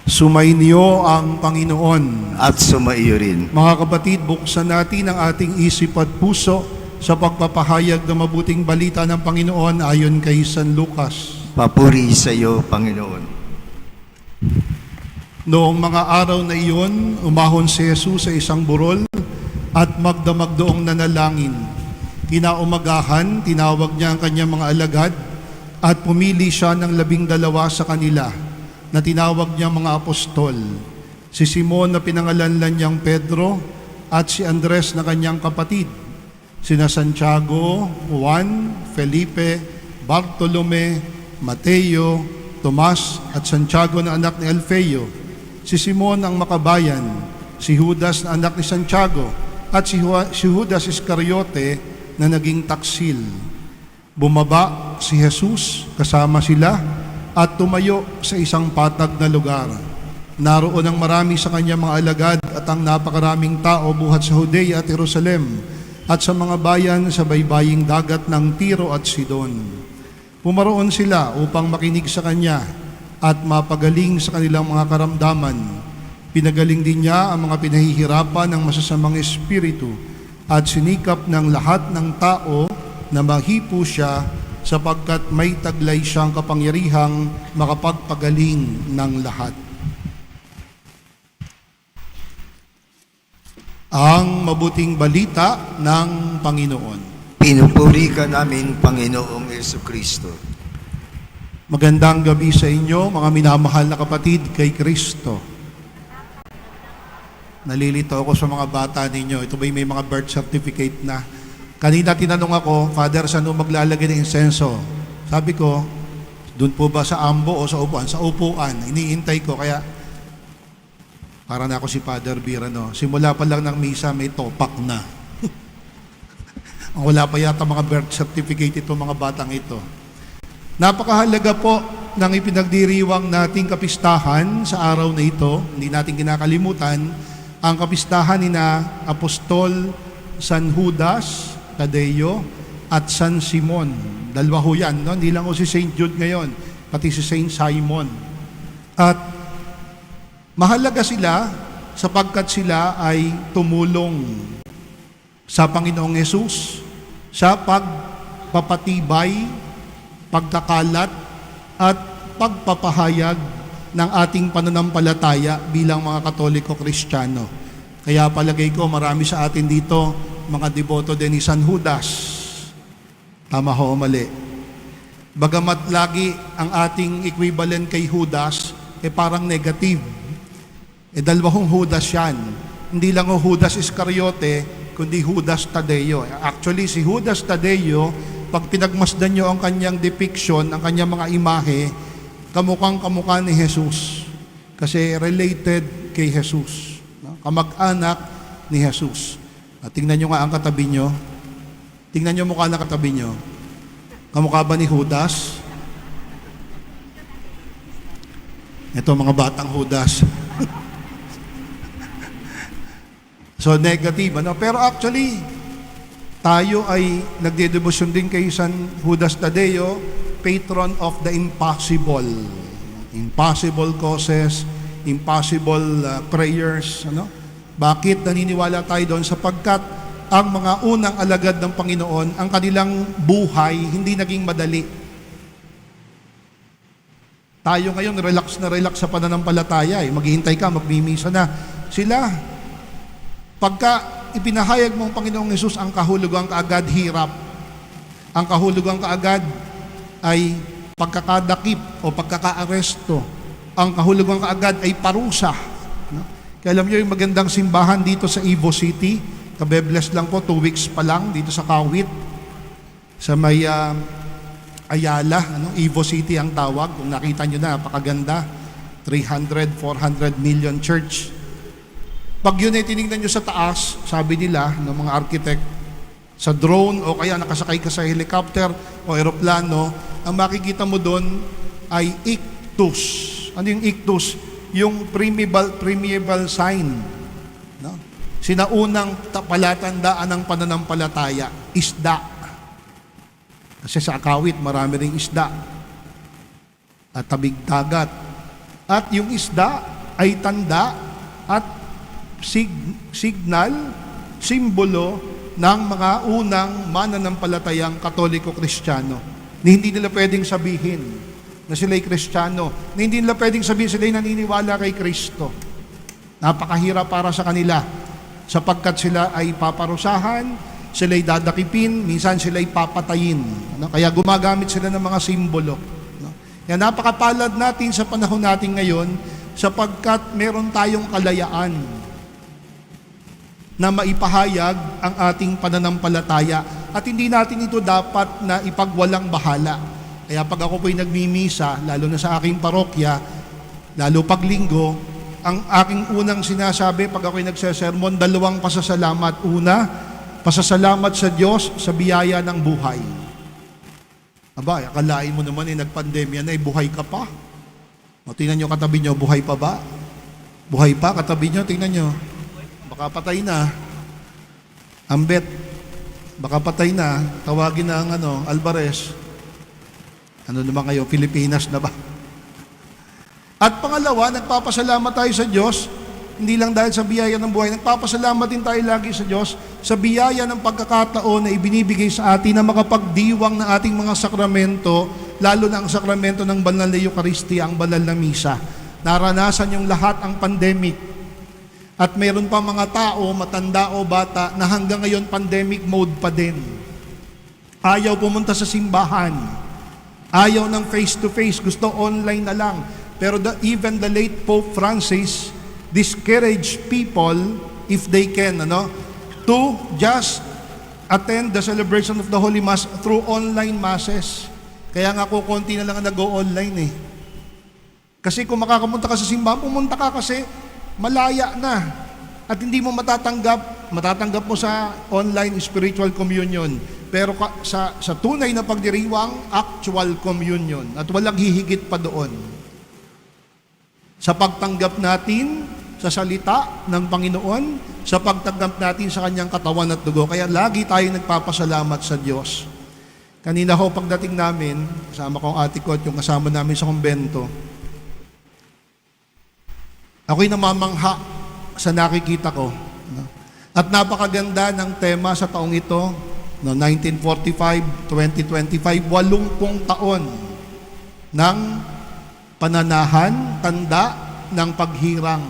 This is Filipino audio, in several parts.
Sumainyo ang Panginoon. At sumaiyo rin. Mga kapatid, buksan natin ang ating isip at puso sa pagpapahayag ng mabuting balita ng Panginoon ayon kay San Lucas. Papuri sa iyo, Panginoon. Noong mga araw na iyon, umahon si Jesus sa isang burol at magdamag doong nanalangin. Kinaumagahan, tinawag niya ang kanyang mga alagad at pumili siya ng 12 sa kanila na tinawag niyang mga apostol. Si Simon na pinangalanlan niyang Pedro at si Andres na kanyang kapatid. Sina Santiago, Juan, Felipe, Bartolome, Mateo, Tomas at Santiago na anak ni Alfeo. Si Simon ang makabayan, si Judas na anak ni Santiago at si Judas Iscariote na naging taksil. Bumaba si Jesus kasama sila at tumayo sa isang patag na lugar. Naroon ang marami sa kanyang mga alagad at ang napakaraming tao buhat sa Judea at Jerusalem at sa mga bayan sa baybaying dagat ng Tiro at Sidon. Pumaroon sila upang makinig sa kanya at mapagaling sa kanilang mga karamdaman. Pinagaling din niya ang mga pinahihirapan ng masasamang espiritu at sinikap ng lahat ng tao na mahipo siya sapagkat may taglay siyang kapangyarihang makapagpagaling ng lahat. Ang mabuting balita ng Panginoon. Pinupuri ka namin, Panginoong Jesucristo. Magandang gabi sa inyo, mga minamahal na kapatid kay Kristo. Nalilito ako sa mga bata ninyo. Ito ba'y may mga birth certificate na? Kanina tinanong ako, Father, saan mo maglalagay ng insenso? Sabi ko, doon po ba sa ambo o sa upuan? Sa upuan. Iniintay ko, kaya para na ako si Father Birano. Simula pa lang ng misa, may topak na. Wala pa yata mga birth certificate itong mga batang ito. Napakahalaga po ng ipinagdiriwang nating kapistahan sa araw na ito. Hindi natin kinakalimutan ang kapistahan ni na Apostol San Judas Tadeo at San Simon. Dalawa ho yan, no? Hindi lang ho si St. Jude ngayon, pati si St. Simon. At mahalaga sila sapagkat sila ay tumulong sa Panginoong Hesus sa pagpapatibay, pagkakalat at pagpapahayag ng ating pananampalataya bilang mga Katoliko Kristiyano. Kaya palagay ko marami sa atin dito mga deboto din ni San Judas. Tama ho o mali? Bagamat lagi ang ating equivalent kay Judas parang negative. Dalawang Judas yan. Hindi lang o Judas Iscariote, kundi Judas Tadeo. Actually, si Judas Tadeo, pag pinagmasdan nyo ang kanyang depiction, ang kanyang mga imahe, kamukhang-kamukha ni Jesus. Kasi related kay Jesus. Kamag-anak ni Jesus. At tingnan nyo nga ang katabi nyo. Tingnan nyo mukha na katabi nyo. Kamukha ba ni Judas? Ito mga batang Judas. So negative, ano? Pero actually, tayo ay nagdedebosyon din kay San Judas Tadeo, patron of the impossible. Impossible causes, impossible prayers, ano? Bakit naniniwala tayo doon? Sapagkat ang mga unang alagad ng Panginoon, ang kanilang buhay, hindi naging madali. Tayo ngayon, relax na relax sa pananampalataya. Maghihintay ka, magmimisa na. Sila, pagka ipinahayag mong Panginoong Hesus, ang kahulugang kaagad hirap. Ang kahulugang kaagad ay pagkakadakip o pagkakaaresto. Ang kahulugang kaagad ay parusa. Kaya alam nyo yung magandang simbahan dito sa Ivo City, kabebles lang po, 2 weeks pa lang dito sa Kawit, sa may Ayala, Ivo City ang tawag. Kung nakita nyo na, napakaganda, 300, 400 million church. Pag yun ay tinignan nyo sa taas, sabi nila ng mga architect, sa drone o kaya nakasakay ka sa helicopter o aeroplano, ang makikita mo doon ay ictus. Ano yung ictus? Yung permeable sign. No? Sinaunang palatandaan ng pananampalataya, isda. Kasi sa Akawit, marami ring isda. At tabig dagat. At yung isda, ay tanda at signal, simbolo ng mga unang mananampalatayang Katoliko-Kristiyano. Na hindi nila pwedeng sabihin na sila'y Kristiyano, na hindi nila pwedeng sabihin sila'y naniniwala kay Kristo. Napakahirap para sa kanila sapagkat sila ay paparusahan, sila'y dadakipin, minsan sila'y papatayin. Kaya gumagamit sila ng mga simbolo. Kaya napakapalad natin sa panahon natin ngayon sapagkat meron tayong kalayaan na maipahayag ang ating pananampalataya at hindi natin ito dapat na ipagwalang bahala. Kaya pag ako po'y nagmimisa, lalo na sa aking parokya, lalo pag linggo, ang aking unang sinasabi pag ako'y nagsesermon, 2 pasasalamat. Una, pasasalamat sa Diyos sa biyaya ng buhay. Aba, akalain mo naman nagpandemya na, buhay ka pa. O, tingnan nyo katabi nyo, buhay pa ba? Buhay pa, katabi nyo, tingnan nyo. Baka patay na. Ambet, baka patay na. Tawagin na ang Alvarez. Ano naman kayo, Pilipinas na ba? At pangalawa, nagpapasalamat tayo sa Diyos, hindi lang dahil sa biyaya ng buhay, nagpapasalamat din tayo lagi sa Diyos sa biyaya ng pagkakataon na ibinibigay sa atin na makapagdiwang ng ating mga sakramento, lalo na ang sakramento ng banal na Eucharistia, ang banal na misa. Naranasan yung lahat ang pandemic. At meron pa mga tao, matanda o bata, na hanggang ngayon pandemic mode pa din. Ayaw pumunta sa simbahan. Ayaw ng face-to-face. Gusto online na lang. Pero even the late Pope Francis discourage people, if they can, to just attend the celebration of the Holy Mass through online masses. Kaya nga konti na lang ang nag-o-online Kasi kung makakapunta ka sa simbahan, pumunta ka kasi malaya na. At hindi mo matatanggap mo sa online spiritual communion. Pero sa tunay na pagdiriwang, actual communion. At walang hihigit pa doon. Sa pagtanggap natin sa salita ng Panginoon, sa pagtanggap natin sa Kanyang katawan at dugo. Kaya lagi tayo nagpapasalamat sa Diyos. Kanina ho, pagdating namin, kasama ko ang ate ko at yung kasama namin sa kumbento, ako'y namamangha sa nakikita ko. At napakaganda ng tema sa taong ito, 1945, 2025, 80 taon ng pananahan, tanda ng paghirang.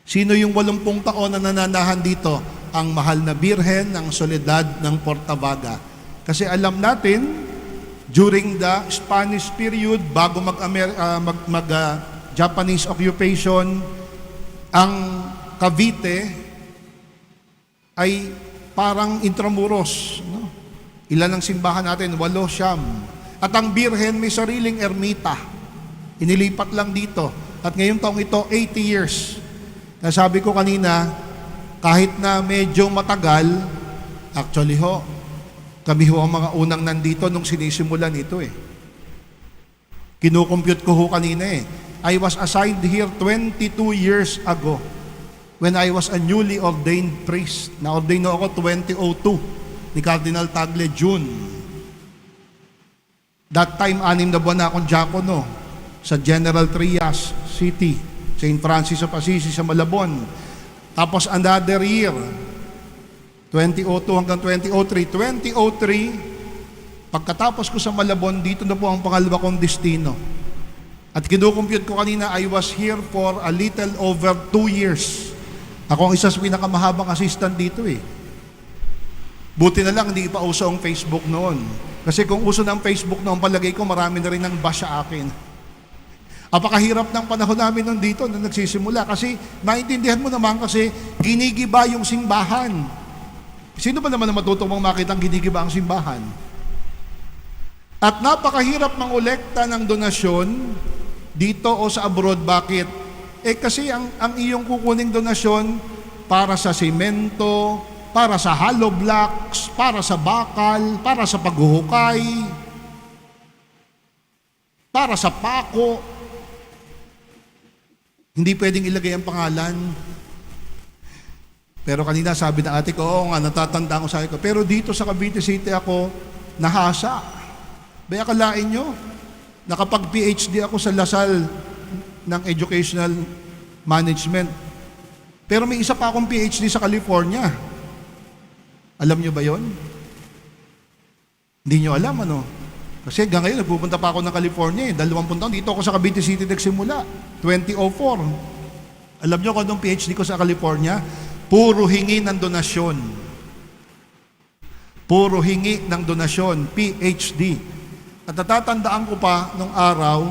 Sino yung 80 taon na nananahan dito? Ang mahal na Birhen ng Soledad ng Portabaga. Kasi alam natin, during the Spanish period, bago Japanese occupation, ang Cavite ay parang Intramuros. Ilan ang simbahan natin? 8, 9. At ang Birhen may sariling ermita. Inilipat lang dito. At ngayong taong ito, 80 years. Nasabi ko kanina, kahit na medyo matagal, actually kami ang mga unang nandito nung sinisimulan ito Kinukompute ko kanina I was assigned here 22 years ago when I was a newly ordained priest. Na-ordain ako 2002 ni Cardinal Tagle, June. That time, 6 na buwan na akong diakono sa General Trias City, St. Francis of Assisi sa Malabon. Tapos another year, 2002 hanggang 2003. 2003, pagkatapos ko sa Malabon, dito na po ang pangalawa kong destino. At kinukompute ko kanina, I was here for a little over 2 years. Ako ang isa sa pinakamahabang assistant dito Buti na lang, hindi pa uso ang Facebook noon. Kasi kung uso ng Facebook noon, palagay ko marami na rin ang bash sa akin. Apakahirap ng panahon namin noon dito na nagsisimula. Kasi maintindihan mo naman kasi ginigiba yung simbahan. Sino ba naman na matutong makitang ginigiba ang simbahan? At napakahirap mangolekta ng donasyon dito o sa abroad. Bakit? Kasi ang iyong kukuning donasyon para sa semento, para sa hollow blocks, para sa bakal, para sa paghuhukay, para sa pako. Hindi pwedeng ilagay ang pangalan. Pero kanina sabi ng ate ko, oo nga, natatanda ko sa ko. Pero dito sa Cavite City ako, nahasa. Baya akalain nyo, nakapag-PhD ako sa Lasal ng educational management. Pero may isa pa akong PhD sa California. Alam nyo ba yon? Hindi nyo alam, ano? Kasi hanggang ngayon, nagpupunta pa ako ng California. 20 taon, dito ako sa Cavite City nagsimula. 2004. Alam nyo kung anong PhD ko sa California? Puro hingi ng donasyon. Puro hingi ng donasyon. PhD. At natatandaan ko pa nung araw,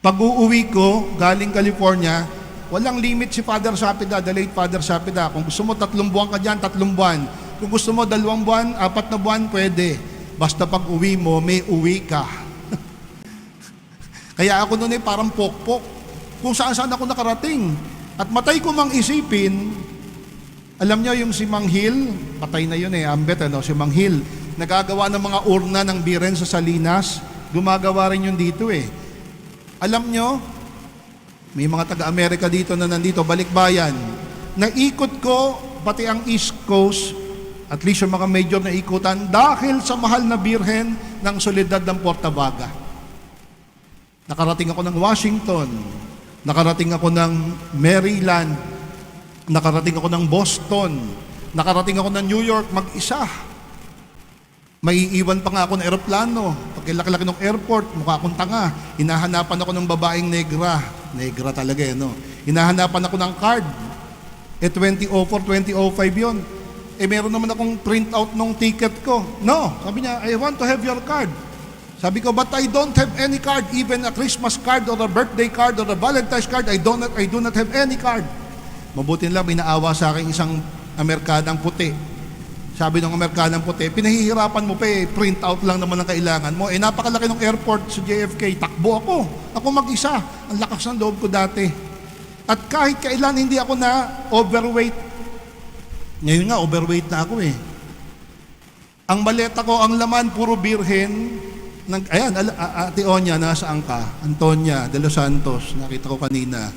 pag uuwi ko, galing California, walang limit si Father Sapida, the late Father Sapida. Kung gusto mo 3 buwan ka dyan, 3 buwan. Kung gusto mo 2 buwan, 4 na buwan, pwede. Basta pag uwi mo, may uwi ka. Kaya ako noon parang pokpok. Kung saan-saan ako nakarating. At matay ko mang isipin, alam nyo yung si Mang Hill, patay na yun ambet, si Mang Hill, nagagawa ng mga urna ng biren sa Salinas, gumagawa rin yun dito Alam nyo, may mga taga-Amerika dito na nandito, balikbayan. Naikot ko pati ang East Coast, at least yung mga major na ikutan, dahil sa mahal na birhen ng Soledad ng Portabaga. Nakarating ako ng Washington, nakarating ako ng Maryland, nakarating ako ng Boston, nakarating ako ng New York mag-isa. Maiiwan pa nga ako ng eroplano. Pagkilaki-laki ng airport, mukha akong tanga. Hinahanapan ako ng babaeng negra. Negra talaga Hinahanapan ako ng card. 2004, 2005 yon. Meron naman akong printout ng ticket ko. No, sabi niya, I want to have your card. Sabi ko, but I don't have any card, even a Christmas card or a birthday card or a Valentine's card. I do not have any card. Mabuti lang, minaawa sa akin isang Amerikanang puti. Sabi ng Amerikanang puti, pinahihirapan mo pa print out lang naman ang kailangan mo. Napakalaki ng airport sa JFK, takbo ako. Ako mag-isa. Ang lakas ng loob ko dati. At kahit kailan hindi ako na overweight. Ngayon nga, overweight na ako Ang maleta ko, ang laman, puro birhen. Ayan, Ate Onya, nasaan ka? Antonia de los Santos, nakita ko kanina.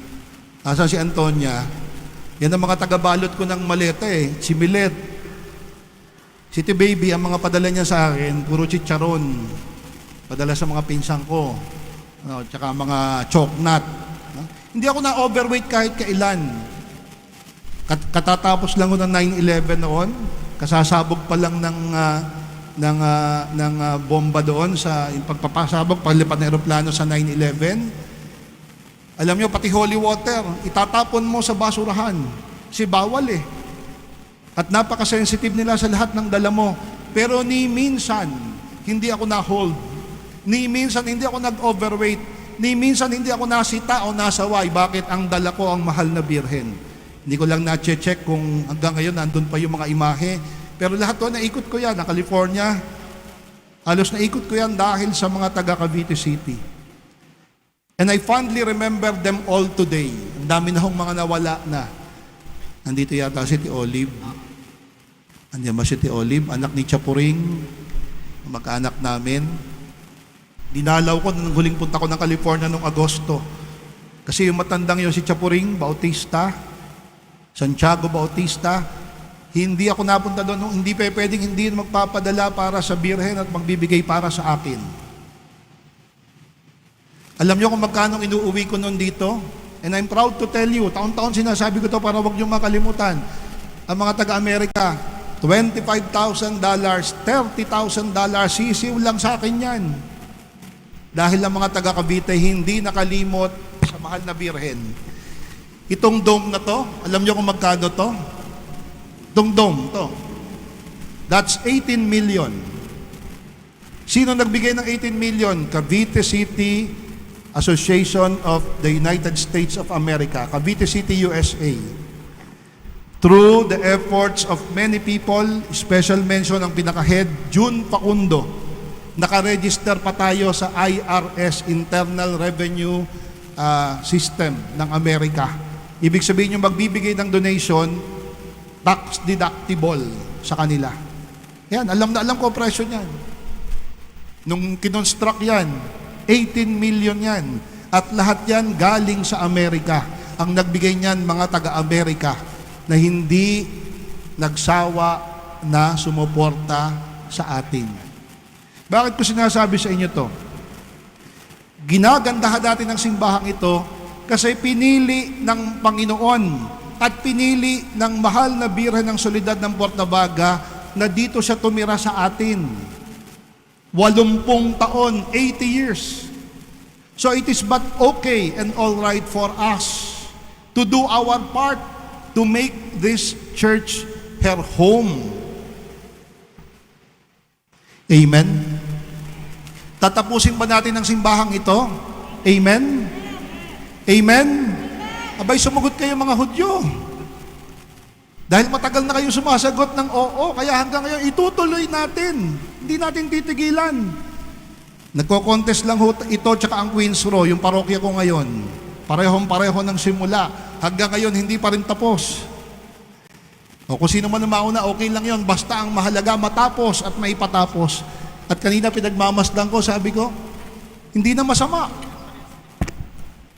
Nasaan si Antonia? Yan ang mga tagabalot ko ng maleta Si Milet. Si Baby, ang mga padala niya sa akin, puro chicharon. Padala sa mga pinsang ko. Tsaka mga choknat. Hindi ako na-overweight kahit kailan. Katatapos lang ko ng 9/11 noon. Kasasabog pa lang ng bomba doon sa pagpapasabog, paglipad ng eroplano sa 9/11. Alam nyo, pati holy water, itatapon mo sa basurahan. Kasi bawal At napaka-sensitive nila sa lahat ng dala mo. Pero ni minsan, hindi ako na-hold. Ni minsan, hindi ako nag-overweight. Ni minsan, hindi ako nasita o nasaway. Bakit? Ang dala ko ang mahal na birhen. Hindi ko lang na-check kung hanggang ngayon nandun pa yung mga imahe. Pero lahat to, naikot ko yan. Na California, halos naikot ko yan dahil sa mga taga Cavite City. And I fondly remember them all today. Ang dami na hong mga nawala na. Nandito yata si T. Olive. Andiyan ba si T. Olive? Anak ni Chapuring. Mag-anak namin. Dinalaw ko nung huling punta ko ng California noong Agosto. Kasi yung matandang yun si Chapuring, Bautista, Santiago Bautista, hindi ako napunta doon. Hindi pwedeng hindi magpapadala para sa birhen at magbibigay para sa akin. Alam niyo kung magkano inuuwi ko noon dito? And I'm proud to tell you, taon-taon sinasabi ko to para wag niyo makalimutan. Ang mga taga-Amerika, $25,000, $30,000, sisiw lang sa akin yan. Dahil ang mga taga-Cavite hindi nakalimot sa mahal na birhen. Itong dome na to, alam niyo kung magkano to? Itong dome to. That's 18 million. Sino nagbigay ng 18 million? Cavite City Association of the United States of America, Cavite City, USA. Through the efforts of many people, special mention ang pinaka-head, June Facundo. Nakaregister pa tayo sa IRS, Internal Revenue System ng Amerika. Ibig sabihin yung magbibigay ng donation, tax deductible sa kanila. Yan, alam na alam ko presyo niyan. Nung kinonstruct yan, 18 million yan. At lahat yan galing sa Amerika. Ang nagbigay niyan, mga taga-Amerika na hindi nagsawa na sumuporta sa atin. Bakit ko sinasabi sa inyo to? Ginagandahan natin ang simbahang ito kasi pinili ng Panginoon at pinili ng mahal na Birhen ng Soledad ng Portabaga na dito siya tumira sa atin. 80 taon, 80 years. So it is but okay and all right for us to do our part to make this church her home. Amen? Tatapusin ba natin ang simbahang ito? Amen? Amen? Abay, sumagot kayo mga Hudyo. Dahil matagal na kayo sumasagot ng oo, kaya hanggang ngayon itutuloy natin. Hindi natin titigilan. Nagko-contest lang ito tsaka ang Queens Row, yung parokya ko ngayon. Parehong-pareho ng simula. Hanggang ngayon, hindi pa rin tapos. O kung sino man ang mauna, okay lang yon. Basta ang mahalaga matapos at maipatapos. At kanina pinagmamasdan ko, sabi ko, hindi na masama.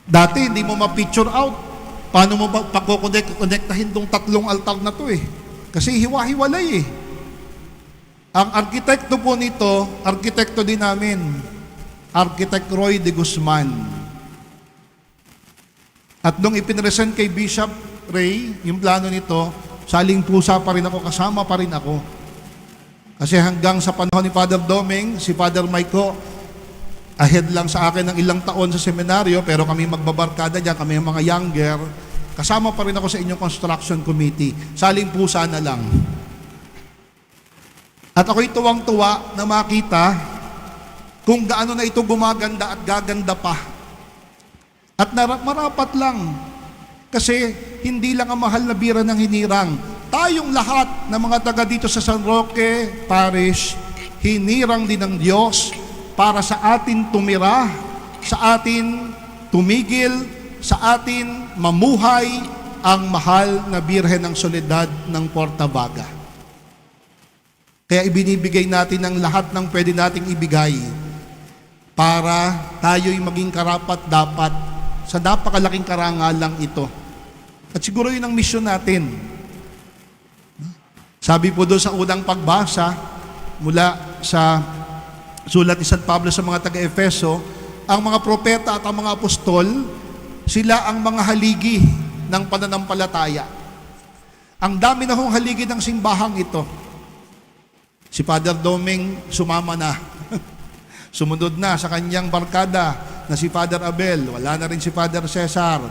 Dati, hindi mo ma-picture out. Paano mo pagkukonektahin tong 3 altar na to eh? Kasi hiwa-hiwalay eh. Ang arkitekto po nito, arkitekto din namin. Architect Roy de Guzman. At nung ipinresent kay Bishop Ray, yung plano nito, saling pusa pa rin ako, kasama pa rin ako. Kasi hanggang sa panahon ni Father Doming, si Father Maiko, ahead lang sa akin ng ilang taon sa seminaryo, pero kami magbabarkada dyan, kami yung mga younger, kasama pa rin ako sa inyong construction committee. Saling pusa na lang. At ako'y tuwang-tuwa na makita kung gaano na ito gumaganda at gaganda pa. At marapat lang. Kasi hindi lang ang mahal na Birhen ng hinirang. Tayong lahat ng mga taga dito sa San Roque Parish, hinirang din ng Diyos para sa atin tumira, sa atin tumigil, sa atin mamuhay ang mahal na Birhen ng Soledad ng Portabaga. Kaya ibinibigay natin ang lahat ng pwede nating ibigay para tayo'y maging karapat-dapat sa napakalaking karangalang ito. At siguro yun ang misyon natin. Sabi po doon sa unang pagbasa mula sa sulat ni San Pablo sa mga taga-Efeso, ang mga propeta at ang mga apostol, sila ang mga haligi ng pananampalataya. Ang dami na hong haligi ng simbahang ito. Si Father Doming sumama na. Sumunod na sa kanyang barkada na si Father Abel. Wala na rin si Father Cesar.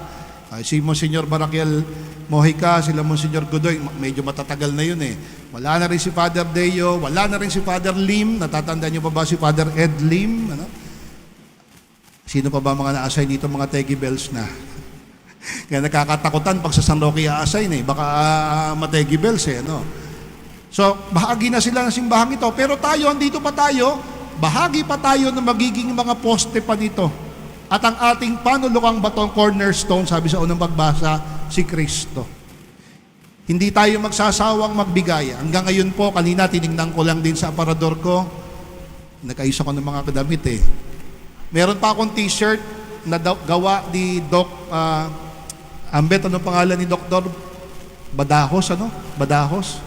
Si Monsignor Barakiel Mojica, sila Monsignor Godoy, medyo matatagal na yun eh. Wala na rin si Father Deo, wala na rin si Father Lim. Natatandaan niyo pa ba si Father Ed Lim? Ano? Sino pa ba mga na-assign dito, mga Teggy Bells na? Kaya nakakatakutan pag sa San Roque a-assign eh. Baka ma-Teggy Bells eh. No? So, bahagi na sila ng simbahang ito. Pero tayo, andito pa tayo, bahagi pa tayo na magiging mga poste pa nito. At ang ating panulukang batong cornerstone, sabi sa unang pagbasa, si Kristo. Hindi tayo magsasawang magbigay. Hanggang ngayon po, kanina tinignan ko lang din sa aparador ko, nakaisa ko ng mga kadamit eh. Meron pa akong t-shirt na gawa ni Doc, Ambet, anong pangalan ni Dr. Badajos, ano? Badajos?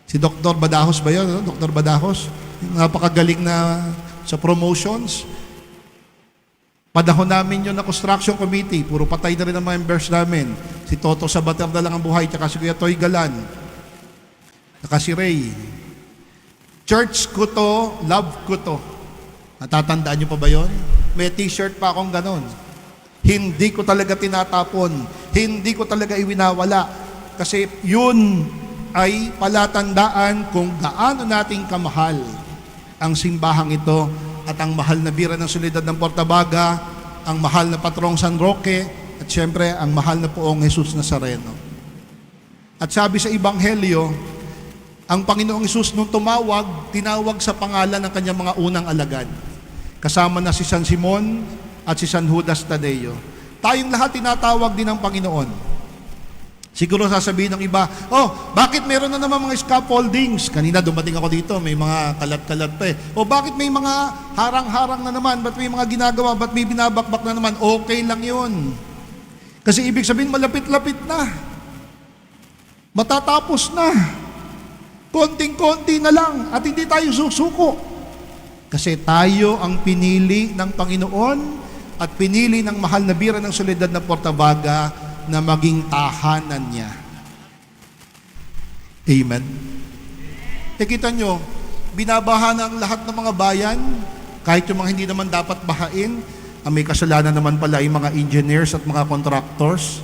Si Dr. Badajos ba yun? No? Dr. Badajos? Napakagaling na sa promotions. Padahon namin yun na construction committee. Puro patay na rin ang members namin. Si Toto Sabater na lang ang buhay, tsaka si Kuya Toy Galan. Tsaka si Ray. Church ko to, love ko to. Natatandaan nyo pa ba yun? May t-shirt pa akong ganon. Hindi ko talaga tinatapon. Hindi ko talaga iwinawala. Kasi yun ay palatandaan kung gaano nating kamahal ang simbahang ito at ang mahal na Birhen ng Soledad ng Portabaga, ang mahal na Patrong San Roque, at siyempre ang mahal na Poong Jesus Nazareno. At sabi sa Ebanghelyo, ang Panginoong Jesus nung tumawag, tinawag sa pangalan ng kanyang mga unang alagad. Kasama na si San Simon at si San Judas Tadeo. Tayong lahat tinatawag din ng Panginoon. Siguro sasabihin ng iba, oh, bakit meron na naman mga scaffoldings? Kanina dumating ako dito, may mga kalat-kalat pa eh. O bakit may mga harang-harang na naman? Ba't may mga ginagawa? Ba't may binabakbak na naman? Okay lang yun. Kasi ibig sabihin, malapit-lapit na. Matatapos na. Konting-konti na lang at hindi tayo susuko. Kasi tayo ang pinili ng Panginoon at pinili ng mahal na Birhen ng Soledad na Portabaga na maging tahanan niya. Amen. Kita nyo, binabaha na ang lahat ng mga bayan, kahit yung mga hindi naman dapat bahain. Ang may kasalanan naman pala yung mga engineers at mga contractors.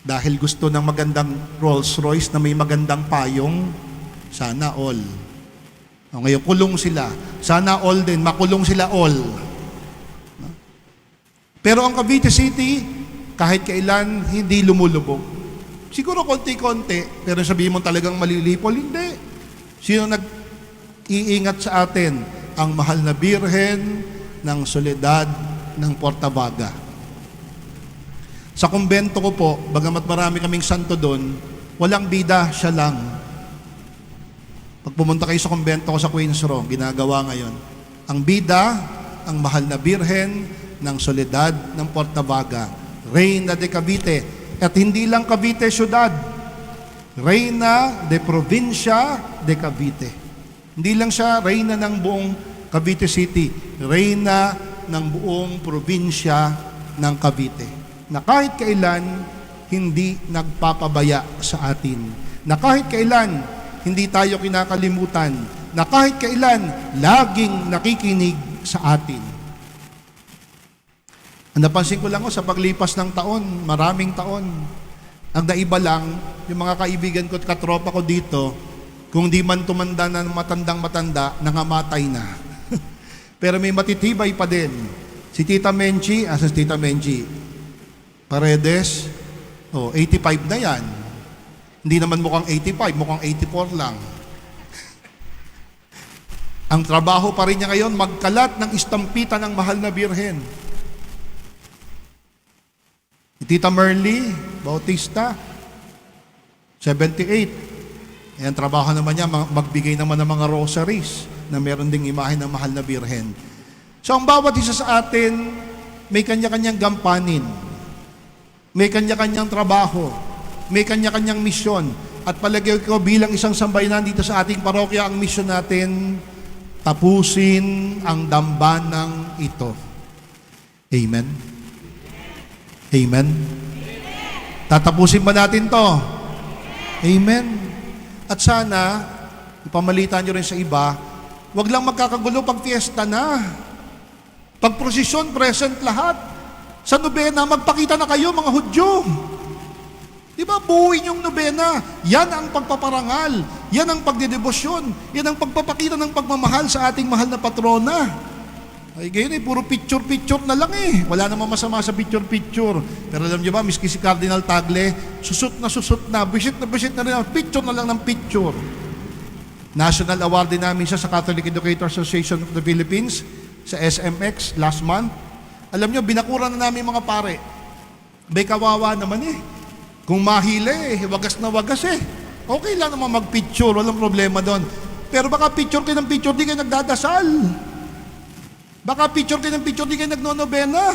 Dahil gusto ng magandang Rolls Royce na may magandang payong, sana all. O, ngayon, kulong sila. Sana all din, makulong sila all. Pero ang Cavite City, kahit kailan, hindi lumulubog. Siguro konti-konti, pero sabihin mo talagang malilipol, hindi. Sino nag-iingat sa atin? Ang mahal na Birhen ng Soledad ng Portabaga. Sa kumbento ko po, bagamat marami kaming santo doon, walang bida, siya lang. Pag pumunta kayo sa kumbento ko sa Queens Row, ginagawa ngayon. Ang bida, ang mahal na Birhen ng Soledad ng Portabaga, Reyna de Cavite. At hindi lang Cavite Ciudad, Reyna de Provincia de Cavite. Hindi lang siya Reyna ng buong Cavite City, Reyna ng buong probinsya ng Cavite. Na kahit kailan, hindi nagpapabaya sa atin. Na kahit kailan, hindi tayo kinakalimutan. Na kahit kailan, laging nakikinig sa atin. Ang napansin ko lang sa paglipas ng taon, maraming taon, ang naiba lang, yung mga kaibigan ko at katropa ko dito, kung di man tumanda na matandang-matanda, nangamatay na. Pero may matitibay pa din. Si Tita Menchi, si Tita Menchi, Paredes, 85 na yan. Hindi naman mukhang 85, mukhang 84 lang. Ang trabaho pa rin niya ngayon, magkalat ng istampita ng mahal na Birhen. Tita Merly Bautista, 78. Ayan, trabaho naman niya, magbigay naman ng mga rosaries na meron ding imahe ng mahal na Birhen. So, ang bawat isa sa atin, may kanya-kanyang gampanin. May kanya-kanyang trabaho. May kanya-kanyang misyon. At palagay ko bilang isang sambayanan dito sa ating parokya, ang misyon natin, tapusin ang dambanang ito. Amen? Amen? Tatapusin ba natin to? Amen? At sana, ipamalita nyo rin sa iba, wag lang magkakagulo pag fiesta na. Pag prosesyon, present lahat. Sa nobena, magpakita na kayo mga Hudyo. Di ba, buuin yung nobena. Yan ang pagpaparangal. Yan ang pagdedebosyon. Yan ang pagpapakita ng pagmamahal sa ating mahal na patrona. Ay, ganyan puro picture-picture na lang Wala namang masama sa picture-picture. Pero alam niyo ba, miski si Cardinal Tagle, susot na, bisit na rin, picture na lang ng picture. National award din namin siya sa Catholic Educator Association of the Philippines, sa SMX, last month. Alam niyo, binakuran na namin mga pare. May kawawa naman Kung mahili wagas na wagas Okay lang naman mag-picture, walang problema doon. Pero baka picture kayo ng picture, di kayo nagdadasal. Baka picture kayo ng picture, di kayo nagnonobena.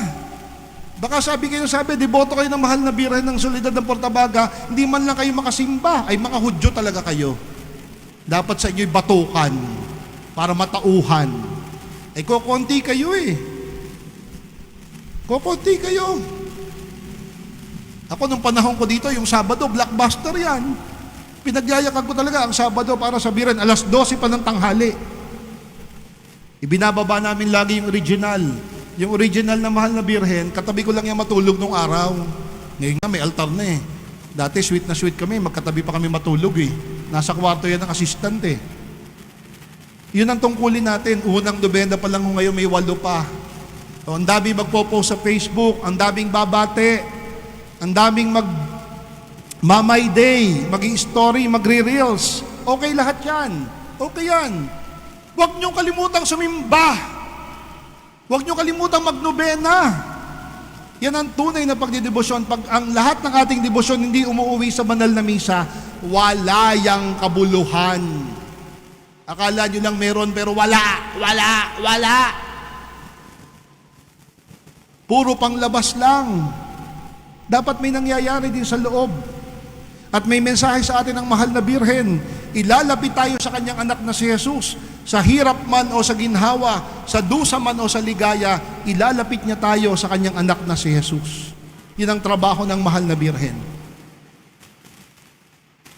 Baka sabi, deboto kayo ng mahal na Birhen ng Soledad ng Portabaga, hindi man lang kayo makasimba. Ay, mga Hudyo talaga kayo. Dapat sa inyo'y batukan para matauhan. Ay, kukunti kayo Kukunti kayo. Ako nung panahon ko dito, yung Sabado, blockbuster yan. Pinagyayakan ko talaga ang Sabado para sa Birhen, 12:00 pa ng tanghali. Ibinababa namin lagi yung original. Yung original na mahal na Birhen, katabi ko lang yung matulog nung araw. Ngayon nga, may altar na Dati sweet na sweet kami, magkatabi pa kami matulog Nasa kwarto yan ng assistant Yun ang tungkulin natin. Unang nobena pa lang ngayon, may 8 pa. So, ang daming magpo-post sa Facebook, ang daming babate, ang daming mamay day, mag-i-story, magre-reels. Okay lahat yan. Okay yan. Huwag niyong kalimutang sumimba. Huwag niyong kalimutang magnobena. Yan ang tunay na pagdidebosyon. Pag ang lahat ng ating debosyon hindi umuwi sa banal na misa, wala yang kabuluhan. Akala nyo lang meron, pero wala. Puro panglabas lang. Dapat may nangyayari din sa loob. At may mensahe sa atin ng mahal na Birhen. Ilalapit tayo sa kanyang anak na si Jesus Sa hirap man o sa ginhawa, sa dusa man o sa ligaya, ilalapit niya tayo sa kanyang anak na si Jesus. Yun ang trabaho ng mahal na Birhen.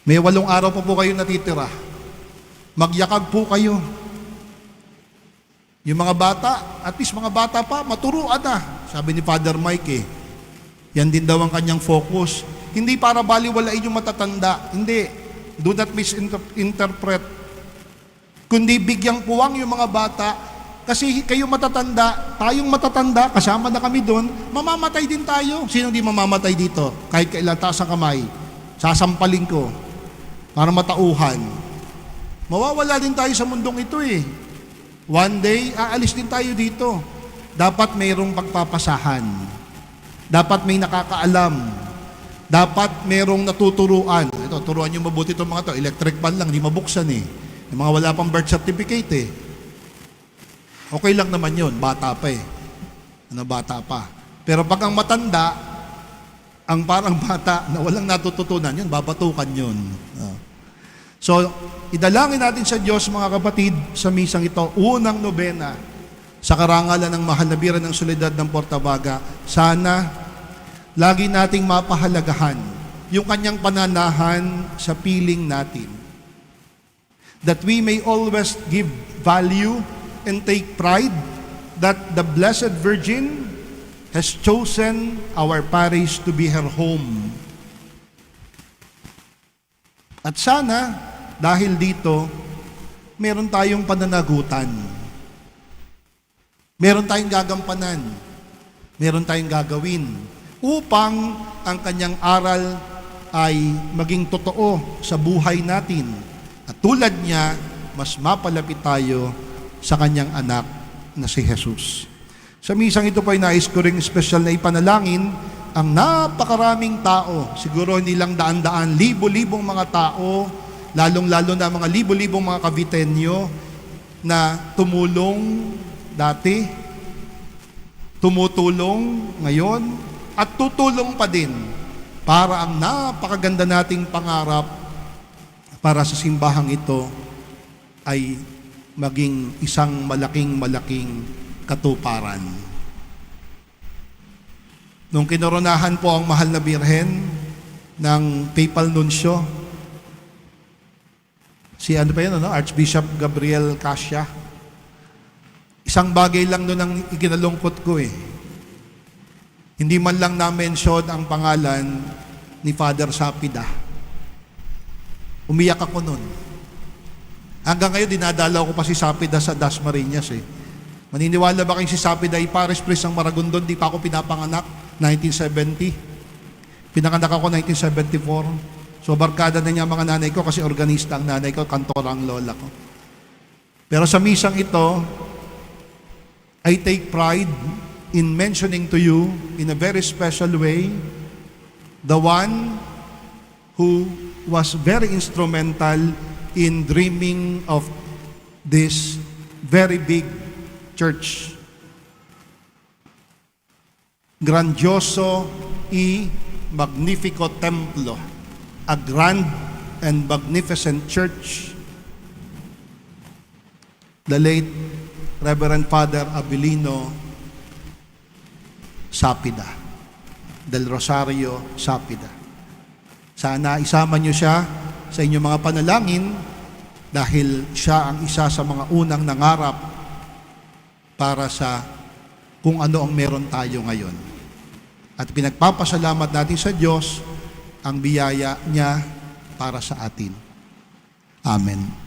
May 8 araw pa po kayo natitira. Magyakag po kayo. Yung mga bata, at least mga bata pa, maturuan na. Sabi ni Father Mike yan din daw ang kanyang focus. Hindi para baliwalain yung matatanda. Hindi. Do not misinterpret. Kundi bigyang puwang yung mga bata. Kasi kayo matatanda, tayong matatanda, kasama na kami doon, mamamatay din tayo. Sino di mamamatay dito? Kahit kailan taas ang kamay, sasampalin ko para matauhan. Mawawala din tayo sa mundong ito One day, aalis din tayo dito. Dapat mayroong pagpapasahan. Dapat may nakakaalam. Dapat mayroong natuturuan. Ito, turuan nyo mabuti itong mga to. Electric fan lang, hindi mabuksan Yung mga wala pang birth certificate Okay lang naman yun, bata pa bata pa. Pero pag ang matanda, ang parang bata na walang natututunan, yun, babatukan yun. So, idalangin natin sa Diyos, mga kapatid, sa misang ito, unang nobena, sa karangalan ng mahal na Birhen ng Soledad ng Portabaga, sana lagi nating mapahalagahan yung kanyang pananahan sa piling natin. That we may always give value and take pride that the Blessed Virgin has chosen our parish to be her home. At sana, dahil dito, meron tayong pananagutan. Meron tayong gagampanan. Meron tayong gagawin upang ang kanyang aral ay maging totoo sa buhay natin. At tulad niya, mas mapalapit tayo sa kanyang anak na si Jesus. Sa misang ito po ay nais ko ring special na ipanalangin ang napakaraming tao, siguro hindi lang daan-daan, libo-libong mga tao, lalong-lalo na mga libo-libong mga Caviteño na tumulong dati, tumutulong ngayon, at tutulong pa din para ang napakaganda nating pangarap para sa simbahang ito ay maging isang malaking katuparan. Nung kinoronahan po ang mahal na Birhen ng Papal Nuncio, si Archbishop Gabriel Cassia, isang bagay lang doon ang ikinalungkot ko Hindi man lang na-mention ang pangalan ni Father Sapida. Umiyak ako noon. Hanggang ngayon, dinadalaw ko pa si Sapida sa Dasmariñas Maniniwala ba kayong si Sapida ay Parish Priest ng Maragondon? Di pa ako pinapanganak, 1970. Pinanganak ako 1974. So barkada na niya mga nanay ko kasi organista ang nanay ko, kantora ang lola ko. Pero sa misang ito, I take pride in mentioning to you in a very special way the one who was very instrumental in dreaming of this very big church. Grandioso y magnifico templo. A grand and magnificent church. The late Reverend Father Abilino Sapida, del Rosario Sapida. Sana isama niyo siya sa inyong mga panalangin dahil siya ang isa sa mga unang nangarap para sa kung ano ang meron tayo ngayon. At pinagpapasalamat natin sa Diyos ang biyaya niya para sa atin. Amen.